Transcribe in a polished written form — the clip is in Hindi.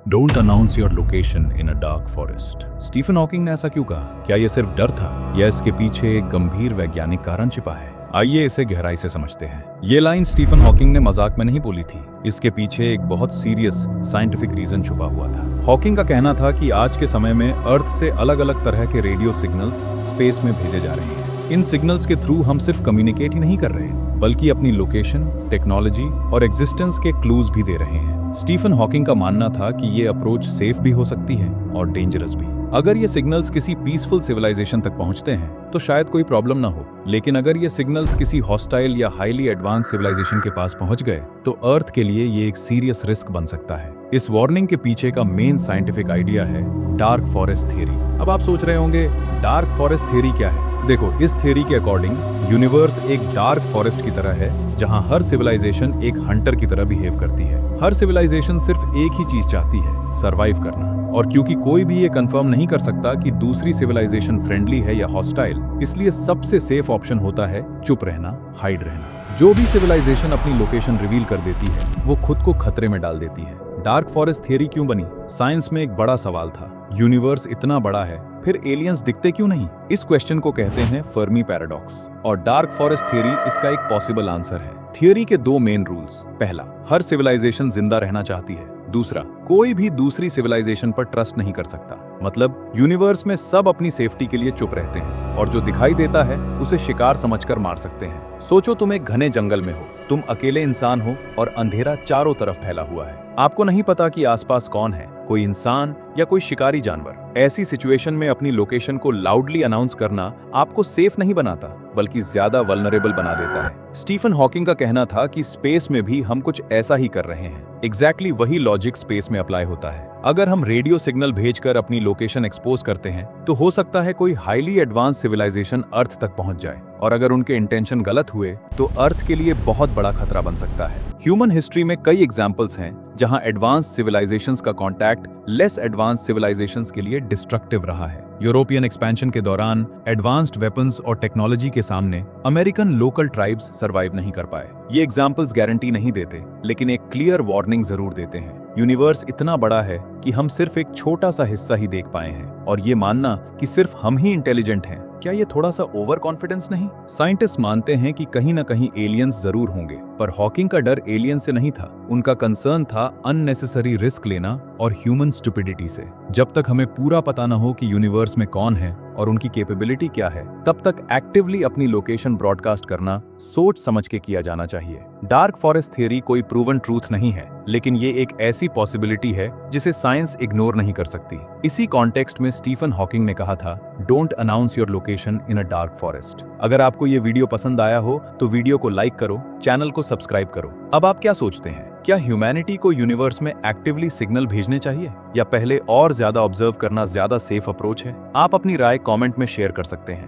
Don't announce your location in a dark forest. Stephen Hawking ने ऐसा क्यों कहा? क्या यह सिर्फ डर था या इसके पीछे एक गंभीर वैज्ञानिक कारण छिपा है? आइए इसे गहराई से समझते हैं। ये लाइन स्टीफन हॉकिंग ने मजाक में नहीं बोली थी। इसके पीछे एक बहुत सीरियस साइंटिफिक रीजन छुपा हुआ था। हॉकिंग का कहना था कि आज के समय में अर्थ से अलग अलग तरह के रेडियो सिग्नल्स स्पेस में भेजे जा रहे हैं। इन सिग्नल्स के थ्रू हम सिर्फ कम्युनिकेट ही नहीं कर रहे, बल्कि अपनी लोकेशन, टेक्नोलॉजी और एग्जिस्टेंस के क्लूज भी दे रहे हैं। स्टीफन हॉकिंग का मानना था कि ये अप्रोच सेफ भी हो सकती है और डेंजरस भी। अगर ये सिग्नल्स किसी पीसफुल सिविलाइजेशन तक पहुंचते हैं तो शायद कोई प्रॉब्लम ना हो, लेकिन अगर ये सिग्नल्स किसी हॉस्टाइल या हाईली एडवांस सिविलाइजेशन के पास पहुंच गए तो अर्थ के लिए ये एक सीरियस रिस्क बन सकता है। इस वार्निंग के पीछे का मेन साइंटिफिक आइडिया है डार्क फॉरेस्ट थ्योरी। अब आप सोच रहे होंगे, डार्क फॉरेस्ट थ्योरी क्या है? देखो, इस थ्योरी के अकॉर्डिंग यूनिवर्स एक डार्क फॉरेस्ट की तरह है, जहां हर सिविलाइजेशन एक हंटर की तरह बिहेव करती है। हर सिविलाइजेशन सिर्फ एक ही चीज चाहती है, सरवाइव करना। और क्योंकि कोई भी ये कंफर्म नहीं कर सकता कि दूसरी सिविलाइजेशन फ्रेंडली है या हॉस्टाइल, इसलिए सबसे सेफ ऑप्शन होता है चुप रहना, हाइड रहना। जो भी सिविलाइजेशन अपनी लोकेशन रिवील कर देती है वो खुद को खतरे में डाल देती है। डार्क फॉरेस्ट थ्योरी क्यों बनी? साइंस में एक बड़ा सवाल था, यूनिवर्स इतना बड़ा है, फिर एलियंस दिखते क्यों नहीं? इस क्वेश्चन को कहते हैं फर्मी पैराडॉक्स, और डार्क फॉरेस्ट थ्योरी इसका एक पॉसिबल आंसर है। थ्योरी के दो मेन रूल्स। पहला, हर सिविलाइजेशन जिंदा रहना चाहती है। दूसरा, कोई भी दूसरी सिविलाइजेशन पर ट्रस्ट नहीं कर सकता। मतलब यूनिवर्स में सब अपनी सेफ्टी के लिए चुप रहते हैं और जो दिखाई देता है उसे शिकार समझकर मार सकते हैं। सोचो, तुम एक घने जंगल में हो, तुम अकेले इंसान हो और अंधेरा चारों तरफ फैला हुआ है। आपको नहीं पता कि आसपास कौन है, कोई इंसान या कोई शिकारी जानवर। ऐसी सिचुएशन में अपनी लोकेशन को लाउडली अनाउंस करना आपको सेफ नहीं बनाता, बल्कि ज्यादा वल्नरेबल बना देता है। स्टीफन हॉकिंग का कहना था कि स्पेस में भी हम कुछ ऐसा ही कर रहे हैं। एग्जैक्टली वही लॉजिक स्पेस में अप्लाई होता है। अगर हम रेडियो सिग्नल भेजकर अपनी लोकेशन एक्सपोज करते हैं तो हो सकता है कोई हाईली एडवांस सिविलाइजेशन अर्थ तक पहुंच जाए, और अगर उनके इंटेंशन गलत हुए तो अर्थ के लिए बहुत बड़ा खतरा बन सकता है। ह्यूमन हिस्ट्री में कई एग्जांपल्स हैं जहां एडवांस सिविलाइजेशंस का कांटेक्ट लेस एडवांस सिविलाइजेशंस के लिए डिस्ट्रक्टिव रहा है। यूरोपियन एक्सपेंशन के दौरान एडवांस्ड वेपन्स और टेक्नोलॉजी के सामने अमेरिकन लोकल ट्राइब्स सरवाइव नहीं कर पाए। ये एग्जांपल्स गारंटी नहीं देते, लेकिन एक क्लियर वार्निंग जरूर देते हैं। यूनिवर्स इतना बड़ा है कि हम सिर्फ एक छोटा सा हिस्सा ही देख पाए हैं, और ये मानना कि सिर्फ हम ही इंटेलिजेंट हैं, क्या ये थोड़ा सा ओवर कॉन्फिडेंस नहीं? साइंटिस्ट मानते हैं कि कहीं ना कहीं एलियंस जरूर होंगे, पर हॉकिंग का डर एलियन से नहीं था। उनका कंसर्न था अननेसेसरी रिस्क लेना और ह्यूमन स्टुपिडिटी से। जब तक हमें पूरा पता न हो कि यूनिवर्स में कौन है और उनकी कैपेबिलिटी क्या है, तब तक एक्टिवली अपनी लोकेशन ब्रॉडकास्ट करना सोच समझ के किया जाना चाहिए। डार्क फॉरेस्ट थ्योरी कोई प्रूवन ट्रूथ नहीं है, लेकिन ये एक ऐसी पॉसिबिलिटी है जिसे साइंस इग्नोर नहीं कर सकती। इसी कॉन्टेक्स्ट में स्टीफन हॉकिंग ने कहा था, don't announce your location in a dark forest. अगर आपको ये वीडियो पसंद आया हो तो वीडियो को लाइक करो, चैनल को सब्सक्राइब करो। अब आप क्या सोचते हैं? क्या ह्यूमैनिटी को यूनिवर्स में एक्टिवली सिग्नल भेजने चाहिए, या पहले और ज्यादा ऑब्जर्व करना ज्यादा सेफ अप्रोच है? आप अपनी राय कमेंट में शेयर कर सकते हैं।